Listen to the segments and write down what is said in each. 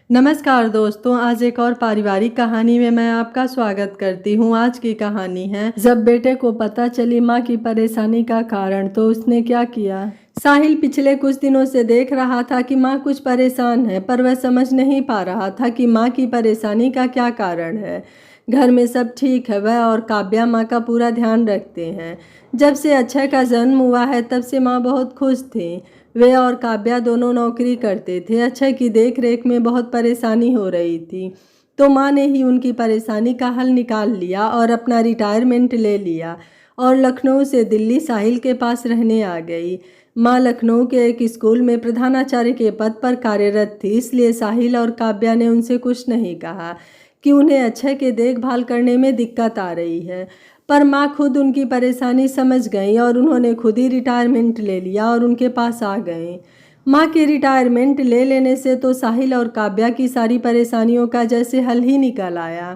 नमस्कार दोस्तों, आज एक और पारिवारिक कहानी में मैं आपका स्वागत करती हूँ। आज की कहानी है, जब बेटे को पता चली माँ की परेशानी का कारण तो उसने क्या किया। साहिल पिछले कुछ दिनों से देख रहा था कि माँ कुछ परेशान है, पर वह समझ नहीं पा रहा था कि माँ की परेशानी का क्या कारण है। घर में सब ठीक है, वह और काव्या माँ का पूरा ध्यान रखते हैं। जब से अक्षय का जन्म हुआ है तब से माँ बहुत खुश थी। वे और काव्या दोनों नौकरी करते थे। अक्षय की देख रेख में बहुत परेशानी हो रही थी, तो माँ ने ही उनकी परेशानी का हल निकाल लिया और अपना रिटायरमेंट ले लिया और लखनऊ से दिल्ली साहिल के पास रहने आ गई। माँ लखनऊ के एक स्कूल में प्रधानाचार्य के पद पर कार्यरत थी, इसलिए साहिल और काव्या ने उनसे कुछ नहीं कहा कि उन्हें अक्षय के देखभाल करने में दिक्कत आ रही है। पर माँ खुद उनकी परेशानी समझ गई और उन्होंने खुद ही रिटायरमेंट ले लिया और उनके पास आ गए। माँ के रिटायरमेंट ले लेने से तो साहिल और काव्या की सारी परेशानियों का जैसे हल ही निकल आया।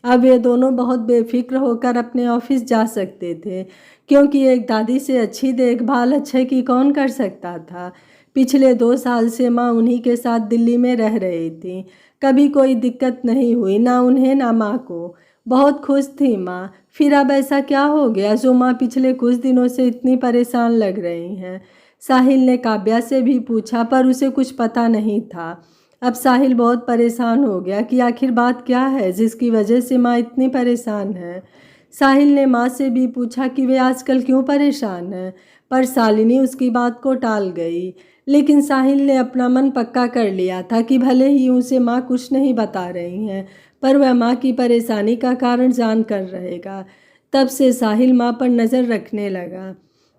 अब वे दोनों बहुत बेफिक्र होकर अपने ऑफिस जा सकते थे, क्योंकि एक दादी से अच्छी देखभाल अक्षय की कौन कर सकता था। पिछले 2 साल से माँ उन्हीं के साथ दिल्ली में रह रही थी। कभी कोई दिक्कत नहीं हुई, ना उन्हें ना माँ को। बहुत खुश थी माँ। फिर अब ऐसा क्या हो गया जो माँ पिछले कुछ दिनों से इतनी परेशान लग रही हैं। साहिल ने काव्या से भी पूछा, पर उसे कुछ पता नहीं था। अब साहिल बहुत परेशान हो गया कि आखिर बात क्या है जिसकी वजह से माँ इतनी परेशान है। साहिल ने माँ से भी पूछा कि वे आजकल क्यों परेशान हैं, पर शालिनी उसकी बात को टाल गई। लेकिन साहिल ने अपना मन पक्का कर लिया था कि भले ही उसे माँ कुछ नहीं बता रही हैं, पर वह माँ की परेशानी का कारण जान कर रहेगा। तब से साहिल माँ पर नज़र रखने लगा।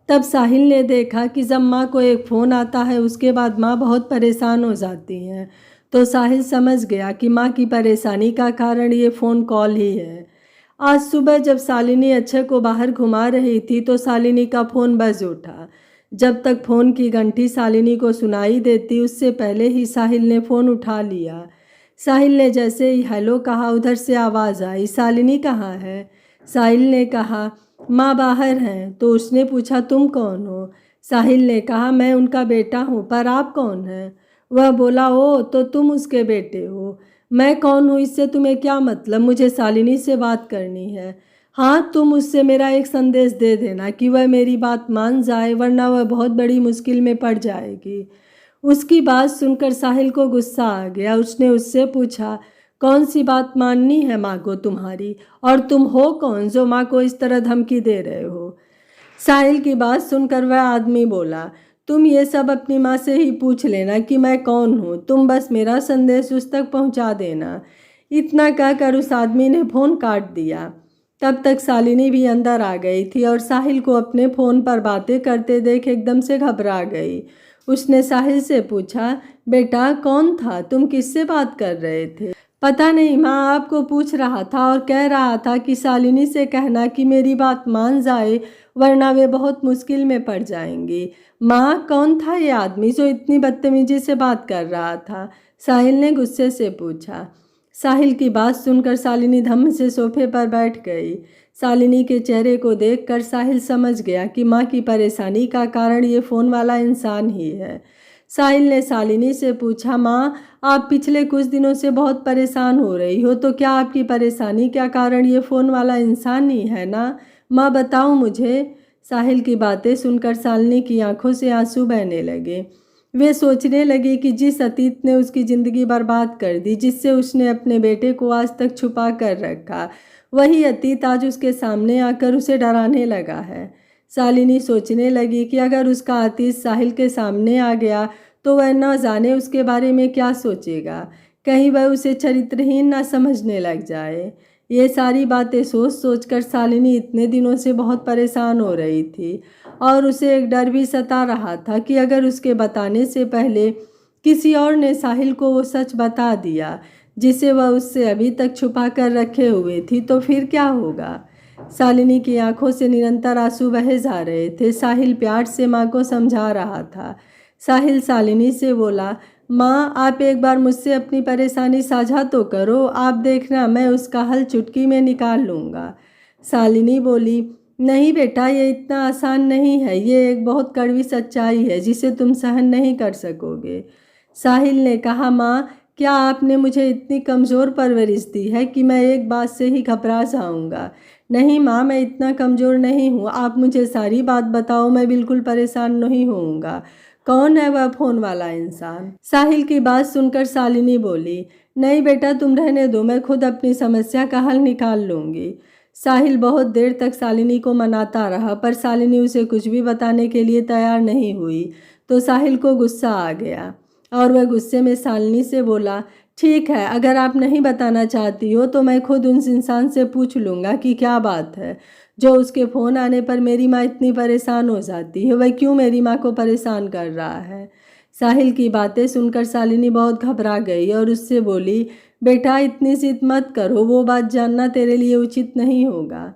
तब साहिल ने देखा कि जब माँ को एक फ़ोन आता है उसके बाद माँ बहुत परेशान हो जाती हैं, तो साहिल समझ गया कि माँ की परेशानी का कारण ये फ़ोन कॉल ही है। आज सुबह जब शालिनी अक्षय को बाहर घुमा रही थी तो शालिनी का फ़ोन बज उठा। जब तक फ़ोन की घंटी शालिनी को सुनाई देती उससे पहले ही साहिल ने फ़ोन उठा लिया। साहिल ने जैसे ही हेलो कहा, उधर से आवाज़ आई, शालिनी कहाँ है। साहिल ने कहा, माँ बाहर हैं। तो उसने पूछा, तुम कौन हो। साहिल ने कहा, मैं उनका बेटा हूँ, पर आप कौन हैं। वह बोला, ओ तो तुम उसके बेटे हो। मैं कौन हूँ इससे तुम्हें क्या मतलब, मुझे शालिनी से बात करनी है। हाँ, तुम उससे मेरा एक संदेश दे देना कि वह मेरी बात मान जाए, वरना वह बहुत बड़ी मुश्किल में पड़ जाएगी। उसकी बात सुनकर साहिल को गुस्सा आ गया। उसने उससे पूछा, कौन सी बात माननी है माँ को तुम्हारी, और तुम हो कौन जो माँ को इस तरह धमकी दे रहे हो। साहिल की बात सुनकर वह आदमी बोला, तुम ये सब अपनी माँ से ही पूछ लेना कि मैं कौन हूँ, तुम बस मेरा संदेश उस तक पहुँचा देना। इतना कहकर उस आदमी ने फ़ोन काट दिया। तब तक शालिनी भी अंदर आ गई थी और साहिल को अपने फ़ोन पर बातें करते देख एकदम से घबरा गई। उसने साहिल से पूछा, बेटा कौन था, तुम किससे बात कर रहे थे। पता नहीं माँ, आपको पूछ रहा था और कह रहा था कि शालिनी से कहना कि मेरी बात मान जाए, वरना वे बहुत मुश्किल में पड़ जाएंगी। माँ, कौन था ये आदमी जो इतनी बदतमीजी से बात कर रहा था। साहिल ने गुस्से से पूछा। साहिल की बात सुनकर शालिनी धम्म से सोफे पर बैठ गई। शालिनी के चेहरे को देखकर साहिल समझ गया कि माँ की परेशानी का कारण ये फ़ोन वाला इंसान ही है। साहिल ने शालिनी से पूछा, माँ आप पिछले कुछ दिनों से बहुत परेशान हो रही हो, तो क्या आपकी परेशानी का कारण ये फ़ोन वाला इंसान ही है ना। माँ बताओ मुझे। साहिल की बातें सुनकर शालिनी की आंखों से आंसू बहने लगे। वे सोचने लगी कि जिस अतीत ने उसकी ज़िंदगी बर्बाद कर दी, जिससे उसने अपने बेटे को आज तक छुपा कर रखा, वही अतीत आज उसके सामने आकर उसे डराने लगा है। शालिनी सोचने लगी कि अगर उसका अतीत साहिल के सामने आ गया तो वह न जाने उसके बारे में क्या सोचेगा, कहीं वह उसे चरित्रहीन ना समझने लग जाए। ये सारी बातें सोच सोच कर शालिनी इतने दिनों से बहुत परेशान हो रही थी और उसे एक डर भी सता रहा था कि अगर उसके बताने से पहले किसी और ने साहिल को वो सच बता दिया जिसे वह उससे अभी तक छुपा कर रखे हुए थी, तो फिर क्या होगा। शालिनी की आंखों से निरंतर आंसू बहे जा रहे थे। साहिल प्यार से माँ को समझा रहा था। साहिल शालिनी से बोला, माँ आप एक बार मुझसे अपनी परेशानी साझा तो करो, आप देखना मैं उसका हल चुटकी में निकाल लूँगा। शालिनी बोली, नहीं बेटा, ये इतना आसान नहीं है, ये एक बहुत कड़वी सच्चाई है जिसे तुम सहन नहीं कर सकोगे। साहिल ने कहा, माँ क्या आपने मुझे इतनी कमज़ोर परवरिश दी है कि मैं एक बात से ही घबरा जाऊंगा? नहीं माँ, मैं इतना कमज़ोर नहीं हूँ। आप मुझे सारी बात बताओ, मैं बिल्कुल परेशान नहीं होऊंगा। कौन है वह फ़ोन वाला इंसान? साहिल की बात सुनकर शालिनी बोली, नहीं बेटा, तुम रहने दो, मैं खुद अपनी समस्या का हल निकाल लूँगी। साहिल बहुत देर तक शालिनी को मनाता रहा, पर शालिनी उसे कुछ भी बताने के लिए तैयार नहीं हुई। तो साहिल को गुस्सा आ गया और वह गुस्से में शालिनी से बोला, ठीक है, अगर आप नहीं बताना चाहती हो तो मैं खुद उस इंसान से पूछ लूँगा कि क्या बात है जो उसके फ़ोन आने पर मेरी माँ इतनी परेशान हो जाती है। वह क्यों मेरी माँ को परेशान कर रहा है? साहिल की बातें सुनकर शालिनी बहुत घबरा गई और उससे बोली, बेटा इतनी जिद मत करो, वो बात जानना तेरे लिए उचित नहीं होगा।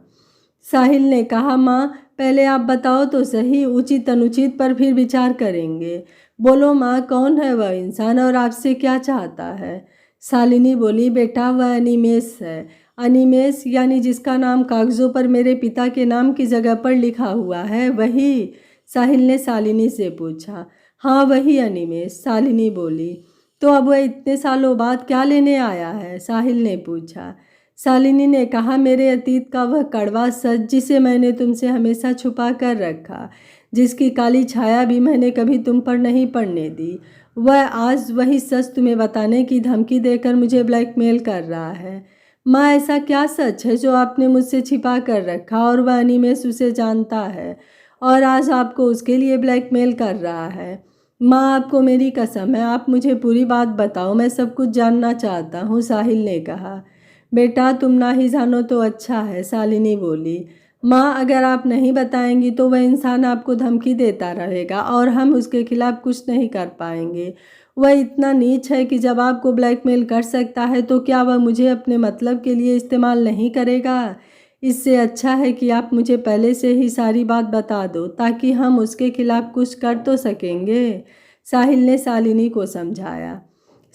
साहिल ने कहा, माँ पहले आप बताओ तो सही, उचित अनुचित पर फिर विचार करेंगे। बोलो माँ, कौन है वह इंसान और आपसे क्या चाहता है? शालिनी बोली, बेटा वह अनिमेष है। अनिमेष यानी जिसका नाम कागज़ों पर मेरे पिता के नाम की जगह पर लिखा हुआ है, वही? साहिल ने शालिनी से पूछा। हाँ वही अनिमेष, शालिनी बोली। तो अब वह इतने सालों बाद क्या लेने आया है? साहिल ने पूछा। शालिनी ने कहा, मेरे अतीत का वह कड़वा सच जिसे मैंने तुमसे हमेशा छुपा कर रखा, जिसकी काली छाया भी मैंने कभी तुम पर नहीं पड़ने दी, वह आज वही सच तुम्हें बताने की धमकी देकर मुझे ब्लैकमेल कर रहा है। माँ ऐसा क्या सच है जो आपने मुझसे छिपा कर रखा और वह अनिमेष उसे जानता है और आज आपको उसके लिए ब्लैकमेल कर रहा है? माँ आपको मेरी कसम है, आप मुझे पूरी बात बताओ, मैं सब कुछ जानना चाहता हूँ, साहिल ने कहा। बेटा तुम ना ही जानो तो अच्छा है, शालिनी बोली। माँ अगर आप नहीं बताएंगी तो वह इंसान आपको धमकी देता रहेगा और हम उसके खिलाफ कुछ नहीं कर पाएंगे। वह इतना नीच है कि जब आपको ब्लैकमेल कर सकता है तो क्या वह मुझे अपने मतलब के लिए इस्तेमाल नहीं करेगा? इससे अच्छा है कि आप मुझे पहले से ही सारी बात बता दो ताकि हम उसके खिलाफ कुछ कर तो सकेंगे, साहिल ने शालिनी को समझाया।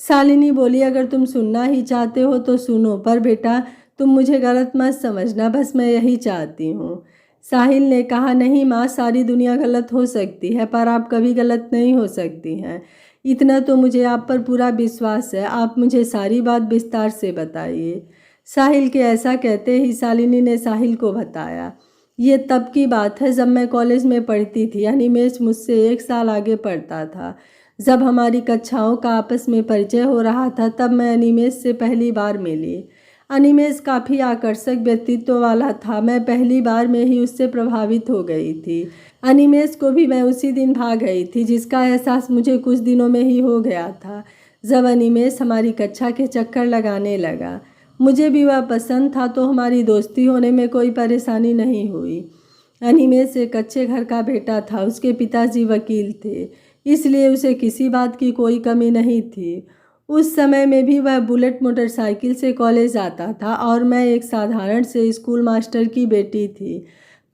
शालिनी बोली, अगर तुम सुनना ही चाहते हो तो सुनो, पर बेटा तुम मुझे गलत मत समझना, बस मैं यही चाहती हूँ। साहिल ने कहा, नहीं माँ, सारी दुनिया गलत हो सकती है पर आप कभी गलत नहीं हो सकती हैं। इतना तो मुझे आप पर पूरा विश्वास है, आप मुझे सारी बात विस्तार से बताइए। साहिल के ऐसा कहते ही शालिनी ने साहिल को बताया। ये तब की बात है जब मैं कॉलेज में पढ़ती थी। अनिमेष मुझसे 1 साल आगे पढ़ता था। जब हमारी कक्षाओं का आपस में परिचय हो रहा था तब मैं अनिमेष से पहली बार मिली। अनिमेष काफ़ी आकर्षक व्यक्तित्व वाला था। मैं पहली बार में ही उससे प्रभावित हो गई थी। अनिमेष को भी मैं उसी दिन भा गई थी, जिसका एहसास मुझे कुछ दिनों में ही हो गया था जब अनिमेष हमारी कक्षा के चक्कर लगाने लगा। मुझे भी वह पसंद था तो हमारी दोस्ती होने में कोई परेशानी नहीं हुई। अनिमेष एक अच्छे घर का बेटा था, उसके पिताजी वकील थे, इसलिए उसे किसी बात की कोई कमी नहीं थी। उस समय में भी वह बुलेट मोटरसाइकिल से कॉलेज आता था और मैं एक साधारण से स्कूल मास्टर की बेटी थी।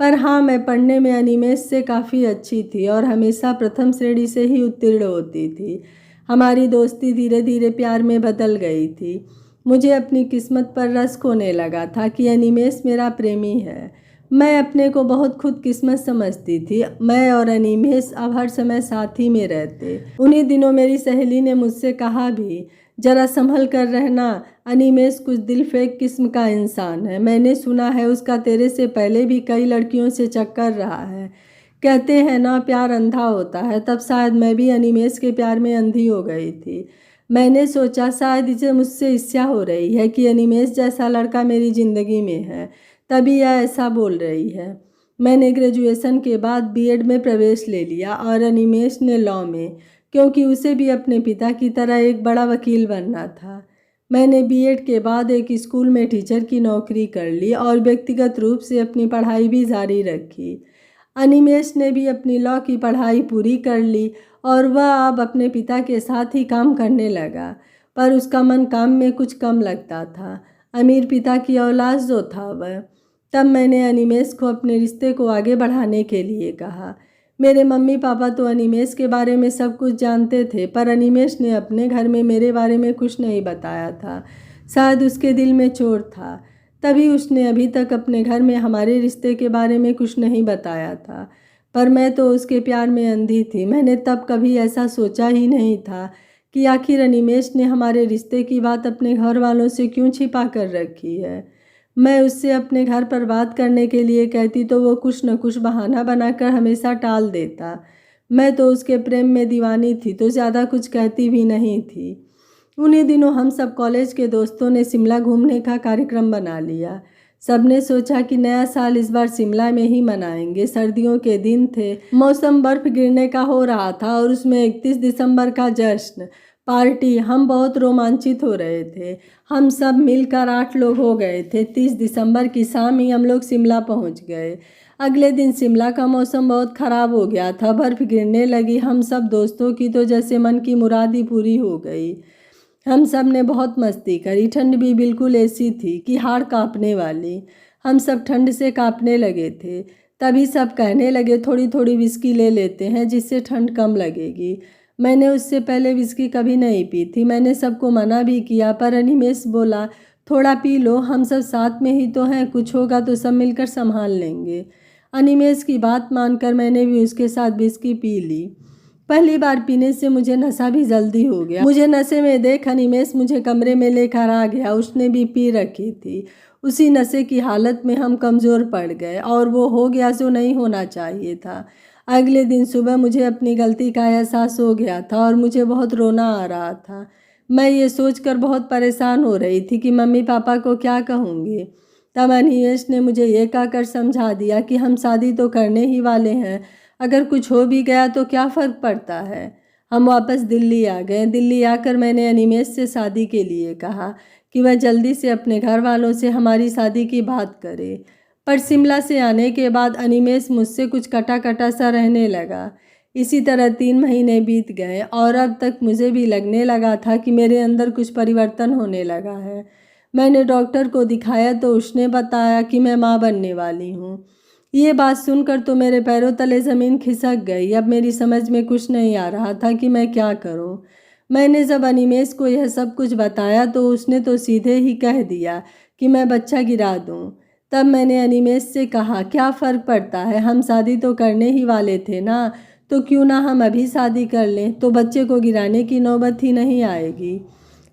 पर हाँ, मैं पढ़ने में अनिमेष से काफ़ी अच्छी थी और हमेशा प्रथम श्रेणी से ही उत्तीर्ण होती थी। हमारी दोस्ती धीरे धीरे प्यार में बदल गई थी। मुझे अपनी किस्मत पर रश्क होने लगा था कि अनिमेष मेरा प्रेमी है। मैं अपने को बहुत खुदकिस्मत समझती थी। मैं और अनिमेष अब हर समय साथ ही में रहते। उन्हीं दिनों मेरी सहेली ने मुझसे कहा भी, जरा संभल कर रहना, अनिमेष कुछ दिल फेंक किस्म का इंसान है। मैंने सुना है उसका तेरे से पहले भी कई लड़कियों से चक्कर रहा है। कहते हैं ना, प्यार अंधा होता है। तब शायद मैं भी अनिमेष के प्यार में अंधी हो गई थी। मैंने सोचा शायद इसे मुझसे ईर्ष्या हो रही है कि अनिमेष जैसा लड़का मेरी ज़िंदगी में है, तभी यह ऐसा बोल रही है। मैंने ग्रेजुएशन के बाद बीएड में प्रवेश ले लिया और अनिमेष ने लॉ में, क्योंकि उसे भी अपने पिता की तरह एक बड़ा वकील बनना था। मैंने बीएड के बाद एक स्कूल में टीचर की नौकरी कर ली और व्यक्तिगत रूप से अपनी पढ़ाई भी जारी रखी। अनिमेष ने भी अपनी लॉ की पढ़ाई पूरी कर ली और वह अब अपने पिता के साथ ही काम करने लगा, पर उसका मन काम में कुछ कम लगता था। अमीर पिता की औलाद जो था वह। तब मैंने अनिमेष को अपने रिश्ते को आगे बढ़ाने के लिए कहा। मेरे मम्मी पापा तो अनिमेष के बारे में सब कुछ जानते थे, पर अनिमेष ने अपने घर में मेरे बारे में कुछ नहीं बताया था। शायद उसके दिल में चोट था, तभी उसने अभी तक अपने घर में हमारे रिश्ते के बारे में कुछ नहीं बताया था। पर मैं तो उसके प्यार में अंधी थी। मैंने तब कभी ऐसा सोचा ही नहीं था कि आखिर अनिमेष ने हमारे रिश्ते की बात अपने घर वालों से क्यों छिपा कर रखी है। मैं उससे अपने घर पर बात करने के लिए कहती तो वो कुछ न कुछ बहाना बनाकर हमेशा टाल देता। मैं तो उसके प्रेम में दीवानी थी तो ज़्यादा कुछ कहती भी नहीं थी। उन्हीं दिनों हम सब कॉलेज के दोस्तों ने शिमला घूमने का कार्यक्रम बना लिया। सबने सोचा कि नया साल इस बार शिमला में ही मनाएंगे। सर्दियों के दिन थे, मौसम बर्फ गिरने का हो रहा था और उसमें 31 दिसंबर का जश्न, पार्टी, हम बहुत रोमांचित हो रहे थे। हम सब मिलकर 8 लोग हो गए थे। 30 दिसंबर की शाम ही हम लोग शिमला पहुंच गए। अगले दिन शिमला का मौसम बहुत ख़राब हो गया था, बर्फ़ गिरने लगी। हम सब दोस्तों की तो जैसे मन की मुराद ही पूरी हो गई। हम सब ने बहुत मस्ती करी। ठंड भी बिल्कुल ऐसी थी कि हाड़ कांपने वाली। हम सब ठंड से कांपने लगे थे। तभी सब कहने लगे थोड़ी थोड़ी विस्की ले लेते हैं जिससे ठंड कम लगेगी। मैंने उससे पहले विस्की कभी नहीं पी थी। मैंने सबको मना भी किया पर अनिमेष बोला थोड़ा पी लो, हम सब साथ में ही तो हैं, कुछ होगा तो सब मिलकर संभाल लेंगे। अनिमेष की बात मानकर मैंने भी उसके साथ विस्की पी ली। पहली बार पीने से मुझे नशा भी जल्दी हो गया। मुझे नशे में देख अनिमेष मुझे कमरे में लेकर आ गया। उसने भी पी रखी थी। उसी नशे की हालत में हम कमज़ोर पड़ गए और वो हो गया जो नहीं होना चाहिए था। अगले दिन सुबह मुझे अपनी गलती का एहसास हो गया था और मुझे बहुत रोना आ रहा था। मैं ये सोचकर बहुत परेशान हो रही थी कि मम्मी पापा को क्या कहूँगी। तब अनिमेष ने मुझे ये कहकर समझा दिया कि हम शादी तो करने ही वाले हैं, अगर कुछ हो भी गया तो क्या फ़र्क पड़ता है। हम वापस दिल्ली आ गए। दिल्ली आकर मैंने अनिमेष से शादी के लिए कहा कि वह जल्दी से अपने घर वालों से हमारी शादी की बात करे। पर शिमला से आने के बाद अनिमेष मुझसे कुछ कटा कटा सा रहने लगा। इसी तरह 3 महीने बीत गए और अब तक मुझे भी लगने लगा था कि मेरे अंदर कुछ परिवर्तन होने लगा है। मैंने डॉक्टर को दिखाया तो उसने बताया कि मैं माँ बनने वाली हूँ। ये बात सुनकर तो मेरे पैरों तले ज़मीन खिसक गई। अब मेरी समझ में कुछ नहीं आ रहा था कि मैं क्या करूँ। मैंने जब अनिमेष को यह सब कुछ बताया तो उसने तो सीधे ही कह दिया कि मैं बच्चा गिरा दूँ। तब मैंने अनिमेष से कहा क्या फ़र्क पड़ता है, हम शादी तो करने ही वाले थे ना, तो क्यों ना हम अभी शादी कर लें, तो बच्चे को गिराने की नौबत ही नहीं आएगी,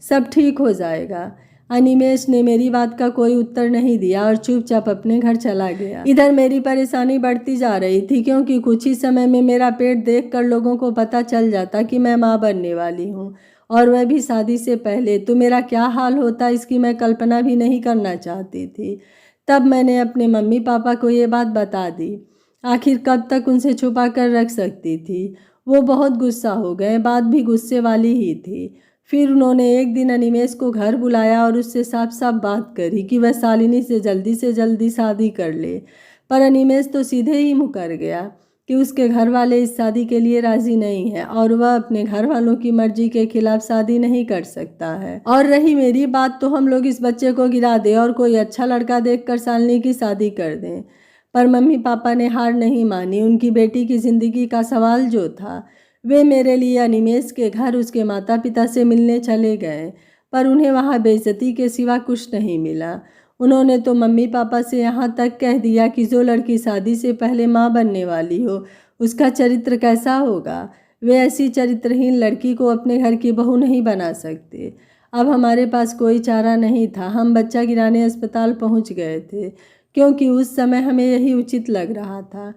सब ठीक हो जाएगा। अनिमेष ने मेरी बात का कोई उत्तर नहीं दिया और चुपचाप अपने घर चला गया। इधर मेरी परेशानी बढ़ती जा रही थी क्योंकि कुछ ही समय में मेरा पेट देखकर लोगों को पता चल जाता कि मैं माँ बनने वाली हूँ और वह भी शादी से पहले। तो मेरा क्या हाल होता इसकी मैं कल्पना भी नहीं करना चाहती थी। तब मैंने अपने मम्मी पापा को ये बात बता दी। आखिर कब तक उनसे छुपा कर रख सकती थी। वो बहुत गुस्सा हो गए। बात भी गुस्से वाली ही थी। फिर उन्होंने एक दिन अनिमेष को घर बुलाया और उससे साफ साफ बात करी कि वह शालिनी से जल्दी शादी कर ले। पर अनिमेष तो सीधे ही मुकर गया कि उसके घर वाले इस शादी के लिए राजी नहीं है और वह अपने घर वालों की मर्जी के खिलाफ शादी नहीं कर सकता है। और रही मेरी बात तो हम लोग इस बच्चे को गिरा दें और कोई अच्छा लड़का देखकर शालिनी की शादी कर दें। पर मम्मी पापा ने हार नहीं मानी। उनकी बेटी की ज़िंदगी का सवाल जो था, वे मेरे लिए अनिमेष के घर उसके माता पिता से मिलने चले गए। पर उन्हें वहाँ बेइज्जती के सिवा कुछ नहीं मिला। उन्होंने तो मम्मी पापा से यहाँ तक कह दिया कि जो लड़की शादी से पहले माँ बनने वाली हो उसका चरित्र कैसा होगा। वे ऐसी चरित्रहीन लड़की को अपने घर की बहू नहीं बना सकते। अब हमारे पास कोई चारा नहीं था। हम बच्चा गिराने अस्पताल पहुँच गए थे क्योंकि उस समय हमें यही उचित लग रहा था।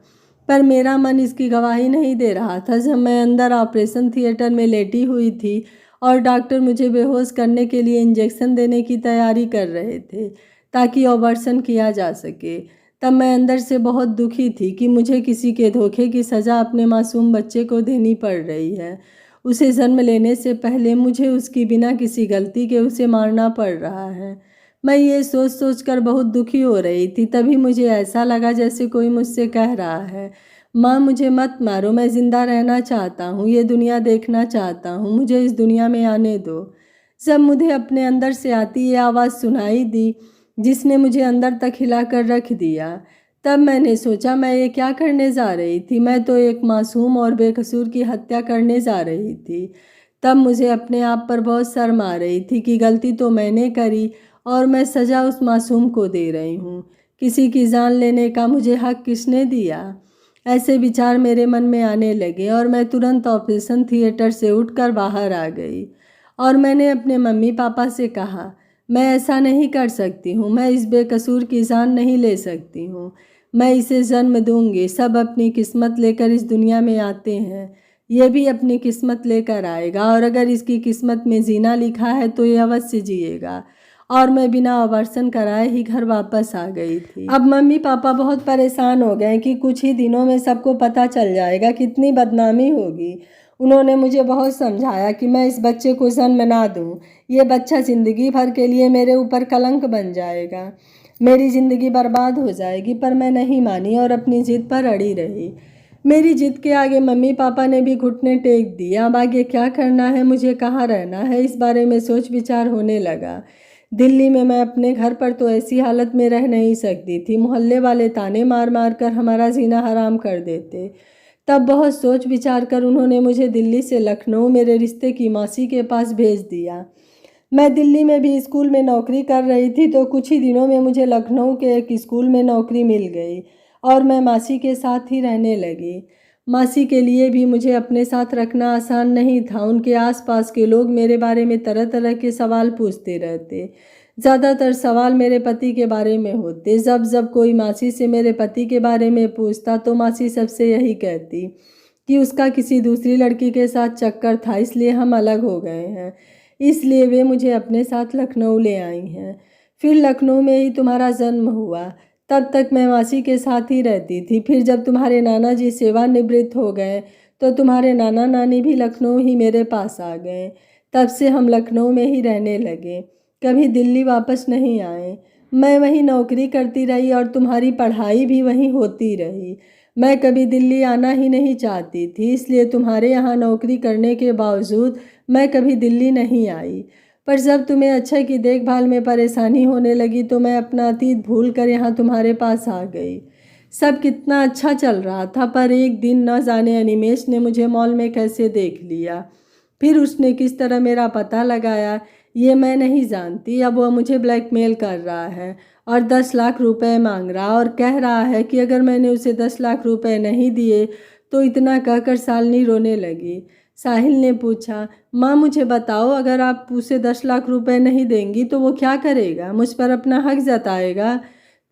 पर मेरा मन इसकी गवाही नहीं दे रहा था। जब मैं अंदर ऑपरेशन थिएटर में लेटी हुई थी और डॉक्टर मुझे बेहोश करने के लिए इंजेक्शन देने की तैयारी कर रहे थे ताकि ऑपरेशन किया जा सके, तब मैं अंदर से बहुत दुखी थी कि मुझे किसी के धोखे की सज़ा अपने मासूम बच्चे को देनी पड़ रही है। उसे जन्म लेने से पहले मुझे उसकी बिना किसी गलती के उसे मारना पड़ रहा है। मैं ये सोच सोच कर बहुत दुखी हो रही थी। तभी मुझे ऐसा लगा जैसे कोई मुझसे कह रहा है, माँ मुझे मत मारो, मैं ज़िंदा रहना चाहता हूँ, ये दुनिया देखना चाहता हूँ, मुझे इस दुनिया में आने दो। जब मुझे अपने अंदर से आती ये आवाज़ सुनाई दी जिसने मुझे अंदर तक हिला कर रख दिया, तब मैंने सोचा मैं ये क्या करने जा रही थी। मैं तो एक मासूम और बेकसूर की हत्या करने जा रही थी। तब मुझे अपने आप पर बहुत शर्म आ रही थी कि गलती तो मैंने करी और मैं सज़ा उस मासूम को दे रही हूँ। किसी की जान लेने का मुझे हक किसने दिया। ऐसे विचार मेरे मन में आने लगे और मैं तुरंत ऑपरेशन थिएटर से उठकर बाहर आ गई और मैंने अपने मम्मी पापा से कहा, मैं ऐसा नहीं कर सकती हूँ, मैं इस बेकसूर की जान नहीं ले सकती हूँ, मैं इसे जन्म दूंगी। सब अपनी किस्मत लेकर इस दुनिया में आते हैं, ये भी अपनी किस्मत लेकर आएगा और अगर इसकी किस्मत में जीना लिखा है तो ये अवश्य जिएगा। और मैं बिना ऑपरेशन कराए ही घर वापस आ गई थी। अब मम्मी पापा बहुत परेशान हो गए कि कुछ ही दिनों में सबको पता चल जाएगा, कितनी बदनामी होगी। उन्होंने मुझे बहुत समझाया कि मैं इस बच्चे को जन्म ना दूं, ये बच्चा ज़िंदगी भर के लिए मेरे ऊपर कलंक बन जाएगा, मेरी ज़िंदगी बर्बाद हो जाएगी। पर मैं नहीं मानी और अपनी जिद पर अड़ी रही। मेरी जिद के आगे मम्मी पापा ने भी घुटने टेक दिए। अब आगे क्या करना है, मुझे कहाँ रहना है, इस बारे में सोच विचार होने लगा। दिल्ली में मैं अपने घर पर तो ऐसी हालत में रह नहीं सकती थी, मोहल्ले वाले ताने मार मार कर हमारा जीना हराम कर देते। तब बहुत सोच विचार कर उन्होंने मुझे दिल्ली से लखनऊ मेरे रिश्ते की मासी के पास भेज दिया। मैं दिल्ली में भी स्कूल में नौकरी कर रही थी तो कुछ ही दिनों में मुझे लखनऊ के एक स्कूल में नौकरी मिल गई और मैं मासी के साथ ही रहने लगी। मासी के लिए भी मुझे अपने साथ रखना आसान नहीं था। उनके आसपास के लोग मेरे बारे में तरह तरह के सवाल पूछते रहते। ज़्यादातर सवाल मेरे पति के बारे में होते। जब जब कोई मासी से मेरे पति के बारे में पूछता तो मासी सबसे यही कहती कि उसका किसी दूसरी लड़की के साथ चक्कर था, इसलिए हम अलग हो गए हैं, इसलिए वे मुझे अपने साथ लखनऊ ले आई हैं। फिर लखनऊ में ही तुम्हारा जन्म हुआ। तब तक मैं मासी के साथ ही रहती थी। फिर जब तुम्हारे नाना जी सेवानिवृत्त हो गए तो तुम्हारे नाना नानी भी लखनऊ ही मेरे पास आ गए। तब से हम लखनऊ में ही रहने लगे, कभी दिल्ली वापस नहीं आए। मैं वहीं नौकरी करती रही और तुम्हारी पढ़ाई भी वहीं होती रही। मैं कभी दिल्ली आना ही नहीं चाहती थी, इसलिए तुम्हारे यहाँ नौकरी करने के बावजूद मैं कभी दिल्ली नहीं आई। पर जब तुम्हें अक्षय की देखभाल में परेशानी होने लगी तो मैं अपना अतीत भूल कर यहाँ तुम्हारे पास आ गई। सब कितना अच्छा चल रहा था, पर एक दिन न जाने अनिमेष ने मुझे मॉल में कैसे देख लिया। फिर उसने किस तरह मेरा पता लगाया ये मैं नहीं जानती। अब वह मुझे ब्लैकमेल कर रहा है और 10 लाख रुपए मांग रहा और कह रहा है कि अगर मैंने उसे 10 लाख रुपए नहीं दिए तो इतना कहकर शालिनी रोने लगी। साहिल ने पूछा, माँ मुझे बताओ, अगर आप उसे 10 लाख रुपए नहीं देंगी तो वो क्या करेगा, मुझ पर अपना हक जताएगा?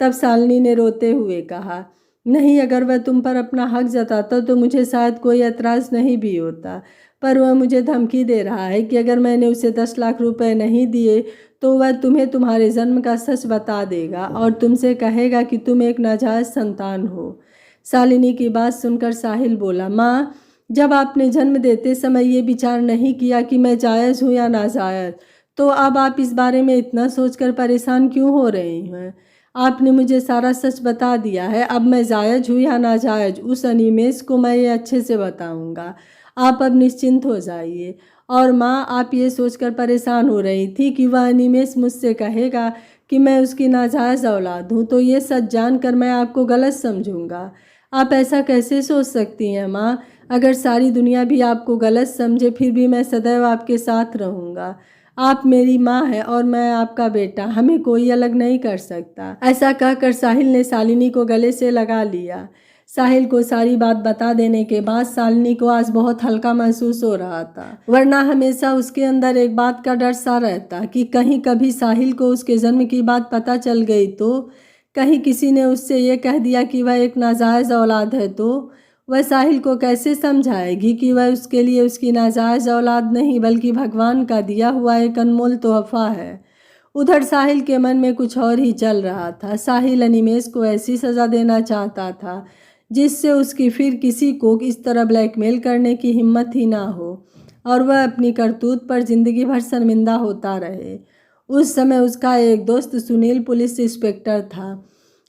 तब शालिनी ने रोते हुए कहा, नहीं, अगर वह तुम पर अपना हक जताता तो मुझे शायद कोई एतराज़ नहीं भी होता, पर वह मुझे धमकी दे रहा है कि अगर मैंने उसे 10 लाख रुपए नहीं दिए तो वह तुम्हें तुम्हारे जन्म का सच बता देगा और तुमसे कहेगा कि तुम एक नाजायज़ संतान हो। शालिनी की बात सुनकर साहिल बोला, माँ, जब आपने जन्म देते समय ये विचार नहीं किया कि मैं जायज़ हूँ या नाजायज़, तो अब आप इस बारे में इतना सोचकर परेशान क्यों हो रहे हैं? आपने मुझे सारा सच बता दिया है। अब मैं जायज़ हूँ या नाजायज़, उस अनिमेष को मैं ये अच्छे से बताऊँगा। आप अब निश्चिंत हो जाइए। और माँ, आप ये सोचकर परेशान हो रही थी कि वह अनिमेष मुझसे कहेगा कि मैं उसकी नाजायज़ औलाद हूँ, तो ये सच जानकर मैं आपको गलत समझूंगा। आप ऐसा कैसे सोच सकती हैं माँ? अगर सारी दुनिया भी आपको गलत समझे फिर भी मैं सदैव आपके साथ रहूँगा। आप मेरी माँ है और मैं आपका बेटा, हमें कोई अलग नहीं कर सकता। ऐसा कहकर साहिल ने शालिनी को गले से लगा लिया। साहिल को सारी बात बता देने के बाद शालिनी को आज बहुत हल्का महसूस हो रहा था, वरना हमेशा उसके अंदर एक बात का डर सा रहता कि कहीं कभी साहिल को उसके जन्म की बात पता चल गई तो, कहीं किसी ने उससे ये कह दिया कि वह एक नाजायज़ औलाद है तो वह साहिल को कैसे समझाएगी कि वह उसके लिए उसकी नाजायज़ औलाद नहीं बल्कि भगवान का दिया हुआ एक अनमोल तोहफा है। उधर साहिल के मन में कुछ और ही चल रहा था। साहिल अनिमेष को ऐसी सज़ा देना चाहता था जिससे उसकी फिर किसी को इस तरह ब्लैकमेल करने की हिम्मत ही ना हो और वह अपनी करतूत पर ज़िंदगी भर शर्मिंदा होता रहे। उस समय उसका एक दोस्त सुनील पुलिस इंस्पेक्टर था।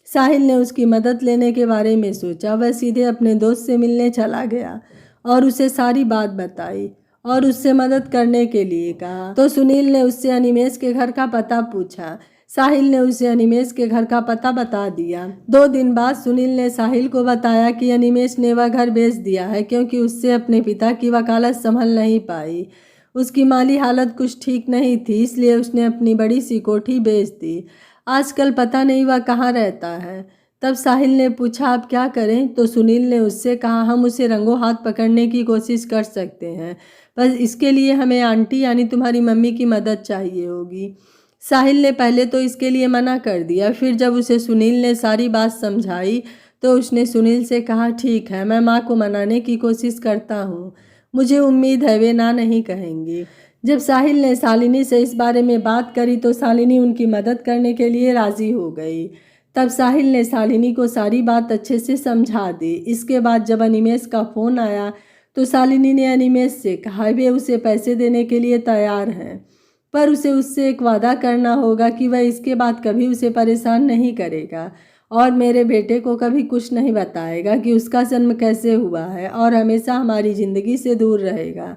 साहिल ने उसकी मदद लेने के बारे में सोचा। वह सीधे अपने दोस्त से मिलने चला गया और उसे सारी बात बताई और उससे मदद करने के लिए कहा। तो सुनील ने उससे अनिमेष के घर का पता पूछा। साहिल ने उसे अनिमेष के घर का पता बता दिया। 2 दिन बाद सुनील ने साहिल को बताया कि अनिमेष ने वह घर बेच दिया है क्योंकि उससे अपने पिता की वकालत संभल नहीं पाई। उसकी माली हालत कुछ ठीक नहीं थी, इसलिए उसने अपनी बड़ी सी कोठी बेच दी। आजकल पता नहीं वह कहाँ रहता है। तब साहिल ने पूछा आप क्या करें, तो सुनील ने उससे कहा हम उसे रंगों हाथ पकड़ने की कोशिश कर सकते हैं, बस इसके लिए हमें आंटी यानी तुम्हारी मम्मी की मदद चाहिए होगी। साहिल ने पहले तो इसके लिए मना कर दिया, फिर जब उसे सुनील ने सारी बात समझाई तो उसने सुनील से कहा ठीक है, मैं माँ को मनाने की कोशिश करता हूँ, मुझे उम्मीद है वे ना नहीं कहेंगी। जब साहिल ने शालिनी से इस बारे में बात करी तो शालिनी उनकी मदद करने के लिए राजी हो गई। तब साहिल ने शालिनी को सारी बात अच्छे से समझा दी। इसके बाद जब अनिमेष का फ़ोन आया तो शालिनी ने अनिमेष से कहा वे उसे पैसे देने के लिए तैयार हैं, पर उसे उससे एक वादा करना होगा कि वह इसके बाद कभी उसे परेशान नहीं करेगा और मेरे बेटे को कभी कुछ नहीं बताएगा कि उसका जन्म कैसे हुआ है और हमेशा हमारी ज़िंदगी से दूर रहेगा।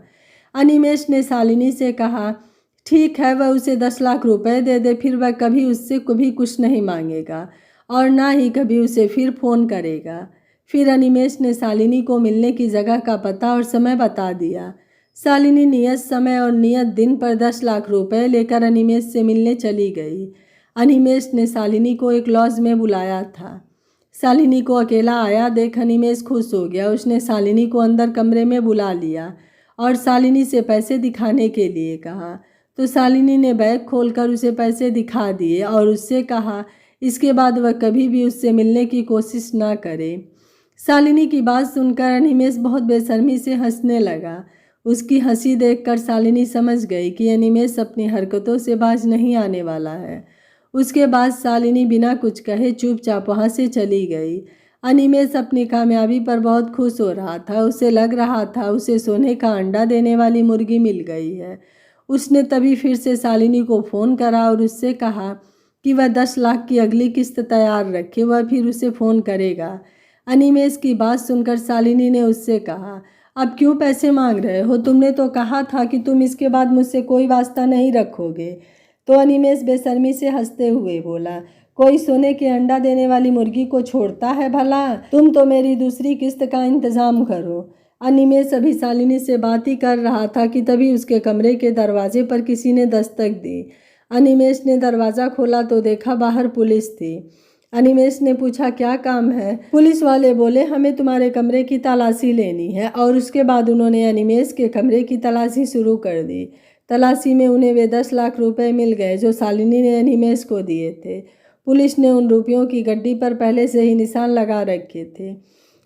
अनिमेष ने शालिनी से कहा ठीक है, वह उसे 10 लाख रुपए दे दे, फिर वह कभी उससे कभी कुछ नहीं मांगेगा और ना ही कभी उसे फिर फ़ोन करेगा। फिर अनिमेष ने शालिनी को मिलने की जगह का पता और समय बता दिया। शालिनी नियत समय और नियत दिन पर 10 लाख रुपए लेकर अनिमेष से मिलने चली गई। अनिमेष ने शालिनी को एक लॉज में बुलाया था। शालिनी को अकेला आया देख अनिमेष खुश हो गया। उसने शालिनी को अंदर कमरे में बुला लिया और शालिनी से पैसे दिखाने के लिए कहा, तो शालिनी ने बैग खोलकर उसे पैसे दिखा दिए और उससे कहा इसके बाद वह कभी भी उससे मिलने की कोशिश ना करे। शालिनी की बात सुनकर अनिमेष बहुत बेशर्मी से हंसने लगा। उसकी हंसी देखकर शालिनी समझ गई कि अनिमेष अपनी हरकतों से बाज नहीं आने वाला है। उसके बाद शालिनी बिना कुछ कहे चुपचाप वहाँ से चली गई। अनिमेष अपनी कामयाबी पर बहुत खुश हो रहा था। उसे लग रहा था उसे सोने का अंडा देने वाली मुर्गी मिल गई है। उसने तभी फिर से शालिनी को फ़ोन करा और उससे कहा कि वह 10 लाख की अगली किस्त तैयार रखे, वह फिर उसे फ़ोन करेगा। अनिमेष की बात सुनकर शालिनी ने उससे कहा अब क्यों पैसे मांग रहे हो, तुमने तो कहा था कि तुम इसके बाद मुझसे कोई वास्ता नहीं रखोगे। तो अनिमेष बेशर्मी से हंसते हुए बोला कोई सोने के अंडा देने वाली मुर्गी को छोड़ता है भला, तुम तो मेरी दूसरी किस्त का इंतज़ाम करो। अनिमेष अभी शालिनी से बात ही कर रहा था कि तभी उसके कमरे के दरवाजे पर किसी ने दस्तक दी। अनिमेष ने दरवाज़ा खोला तो देखा बाहर पुलिस थी। अनिमेष ने पूछा क्या काम है। पुलिस वाले बोले हमें तुम्हारे कमरे की तलाशी लेनी है और उसके बाद उन्होंने अनिमेष के कमरे की तलाशी शुरू कर दी। तलाशी में उन्हें वे 10 लाख रुपए मिल गए जो शालिनी ने अनिमेष को दिए थे। पुलिस ने उन रुपयों की गड्डी पर पहले से ही निशान लगा रखे थे।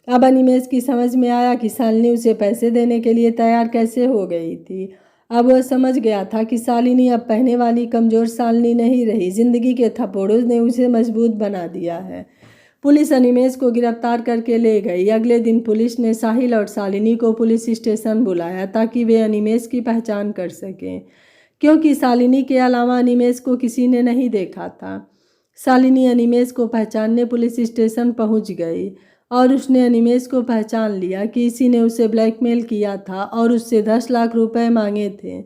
अब अनिमेष की समझ में आया कि शालिनी उसे पैसे देने के लिए तैयार कैसे हो गई थी। अब वह समझ गया था कि शालिनी अब पहने वाली कमज़ोर शालिनी नहीं रही, जिंदगी के थप्पड़ों ने उसे मजबूत बना दिया है। पुलिस अनिमेष को गिरफ्तार करके ले गई। अगले दिन पुलिस ने साहिल और शालिनी को पुलिस स्टेशन बुलाया ताकि वे अनिमेष की पहचान कर सकें, क्योंकि शालिनी के अलावा अनिमेष को किसी ने नहीं देखा था। शालिनी अनिमेष को पहचानने पुलिस स्टेशन पहुंच गई और उसने अनिमेष को पहचान लिया कि इसी ने उसे ब्लैकमेल किया था और उससे 10 लाख रुपए मांगे थे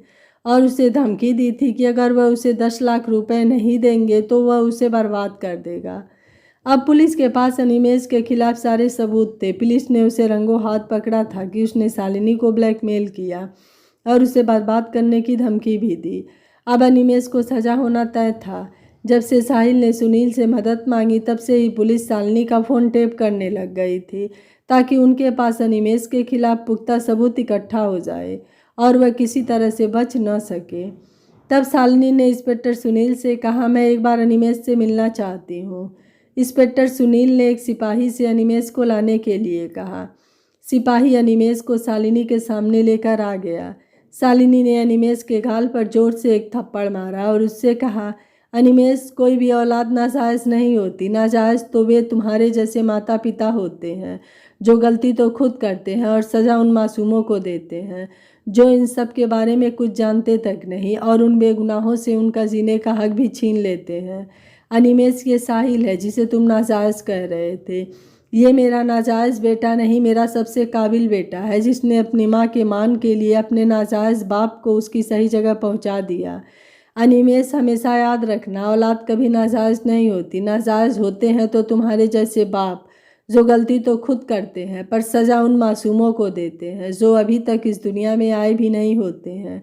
और उसे धमकी दी थी कि अगर वह उसे 10 लाख रुपए नहीं देंगे तो वह उसे बर्बाद कर देगा। अब पुलिस के पास अनिमेष के खिलाफ सारे सबूत थे। पुलिस ने उसे रंगों हाथ पकड़ा था कि उसने शालिनी को ब्लैकमेल किया और उसे बर्बाद करने की धमकी भी दी। अब अनिमेष को सज़ा होना तय था। जब से साहिल ने सुनील से मदद मांगी तब से ही पुलिस शालिनी का फ़ोन टेप करने लग गई थी ताकि उनके पास अनिमेष के खिलाफ पुख्ता सबूत इकट्ठा हो जाए और वह किसी तरह से बच न सके। तब शालिनी ने इंस्पेक्टर सुनील से कहा मैं एक बार अनिमेष से मिलना चाहती हूँ। इंस्पेक्टर सुनील ने एक सिपाही से अनिमेष को लाने के लिए कहा। सिपाही अनिमेष को शालिनी के सामने लेकर आ गया। शालिनी ने अनिमेष के गाल पर जोर से एक थप्पड़ मारा और उससे कहा अनिमेष, कोई भी औलाद नाजायज़ नहीं होती। नाजायज़ तो वे तुम्हारे जैसे माता पिता होते हैं जो गलती तो खुद करते हैं और सज़ा उन मासूमों को देते हैं जो इन सब के बारे में कुछ जानते तक नहीं और उन बेगुनाहों से उनका जीने का हक भी छीन लेते हैं। अनिमेष ये साहिल है जिसे तुम नाजायज़ कह रहे थे। ये मेरा नाजायज़ बेटा नहीं, मेरा सबसे काबिल बेटा है जिसने अपनी माँ के मान के लिए अपने नाजायज़ बाप को उसकी सही जगह पहुँचा दिया। अनिमेष, हमेशा याद रखना, औलाद कभी नाजायज़ नहीं होती। नाजायज़ होते हैं तो तुम्हारे जैसे बाप जो गलती तो खुद करते हैं पर सज़ा उन मासूमों को देते हैं जो अभी तक इस दुनिया में आए भी नहीं होते हैं।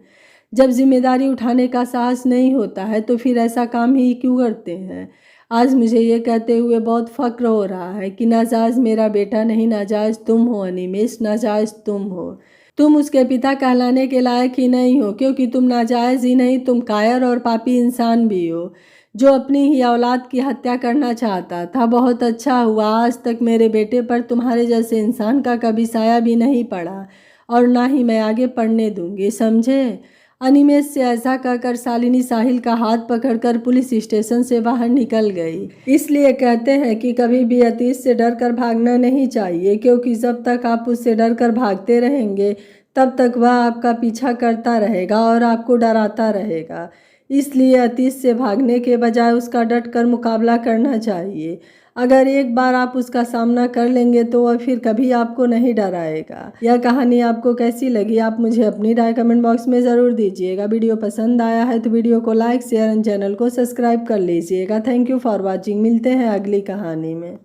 जब जिम्मेदारी उठाने का साहस नहीं होता है तो फिर ऐसा काम ही क्यों करते हैं। आज मुझे ये कहते हुए बहुत फक्र हो रहा है कि नाजायज़ मेरा बेटा नहीं, नाजायज़ तुम हो अनिमेष, नाजायज़ तुम हो। तुम उसके पिता कहलाने के लायक ही नहीं हो, क्योंकि तुम नाजायज़ ही नहीं, तुम कायर और पापी इंसान भी हो, जो अपनी ही औलाद की हत्या करना चाहता था। बहुत अच्छा हुआ, आज तक मेरे बेटे पर तुम्हारे जैसे इंसान का कभी साया भी नहीं पड़ा, और ना ही मैं आगे पढ़ने दूंगी, समझे। अनिमेष से ऐसा कहकर शालिनी साहिल का हाथ पकड़कर पुलिस स्टेशन से बाहर निकल गई। इसलिए कहते हैं कि कभी भी अतीत से डर कर भागना नहीं चाहिए, क्योंकि जब तक आप उससे डर कर भागते रहेंगे तब तक वह आपका पीछा करता रहेगा और आपको डराता रहेगा। इसलिए अतीत से भागने के बजाय उसका डट कर मुकाबला करना चाहिए। अगर एक बार आप उसका सामना कर लेंगे तो वह फिर कभी आपको नहीं डराएगा। यह कहानी आपको कैसी लगी, आप मुझे अपनी राय कमेंट बॉक्स में ज़रूर दीजिएगा। वीडियो पसंद आया है तो वीडियो को लाइक, शेयर एंड चैनल को सब्सक्राइब कर लीजिएगा। Thank you for watching. मिलते हैं अगली कहानी में।